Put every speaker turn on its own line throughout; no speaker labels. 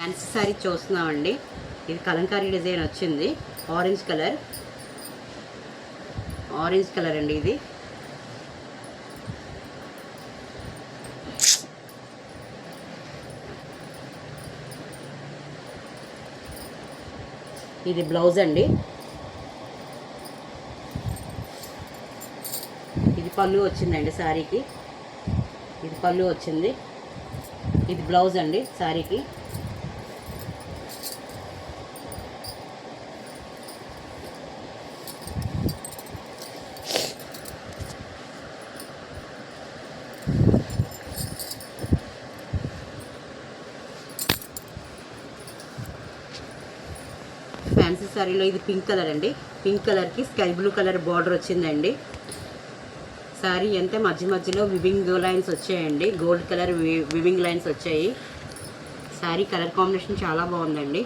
Fancy sari చూస్తున్నామండి. ఇది Kalamkari design వచ్చింది. ఆరెంజ్ కలర్ అండి. ఇది బ్లౌజ్ అండి. ఇది పళ్ళు వచ్చిందండి శారీకి. ఇది పళ్ళు వచ్చింది. ఇది బ్లౌజ్ అండి శారీకి. ఫ్యాన్సీ శారీలో ఇది పింక్ కలర్ అండి. పింక్ కలర్కి స్కై బ్లూ కలర్ బార్డర్ వచ్చిందండి. శారీ అంతా మధ్యలో వివింగ్ లైన్స్ వచ్చాయండి. గోల్డ్ కలర్ వివింగ్ లైన్స్ వచ్చాయి. శారీ కలర్ కాంబినేషన్ చాలా బాగుందండి.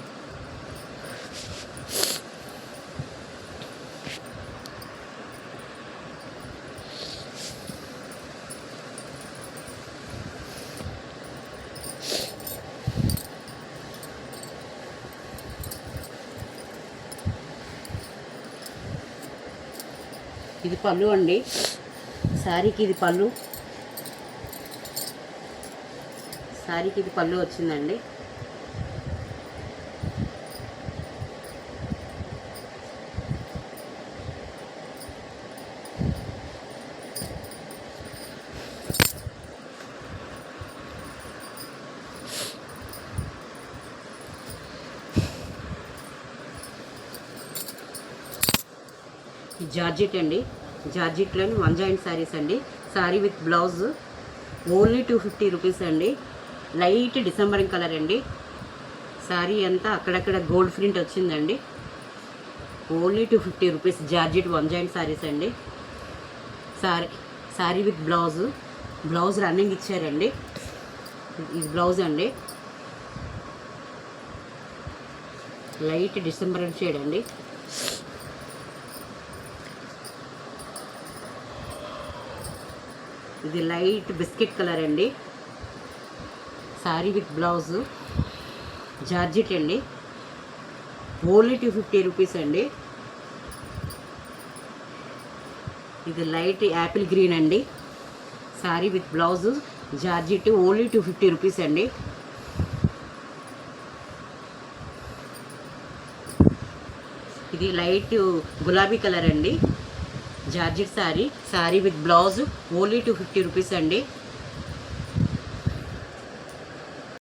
ఇది పళ్ళు అండి. శారీకి ఇది పళ్ళు వచ్చిందండి. జార్జెట్ అండి. జార్జెట్లోని 1 జాయింట్ శారీస్ అండి. Sari with blouse only 250 rupees అండి. లైట్ డిసెంబరింగ్ కలర్ అండి. శారీ అంతా అక్కడక్కడ గోల్డ్ ప్రింట్ వచ్చిందండి. Only 250 rupees. Georgette 1 joint saris అండి. శారీ విత్ బ్లౌజ్ రన్నింగ్ ఇచ్చారండి. ఇది బ్లౌజ్ అండి. లైట్ డిసెంబరింగ్ షేడ్ అండి. ఇది లైట్ బిస్కెట్ కలర్ అండి. శారీ విత్ బ్లౌజ్ జార్జెట్ అండి. ఓన్లీ 250 రూపీస్ అండి. ఇది లైట్ యాపిల్ గ్రీన్ అండి. Sari with blouse georgette only 250 rupees అండి. ఇది లైట్ గులాబీ కలర్ అండి. Georgette sari with blouse only 250 rupees అండి.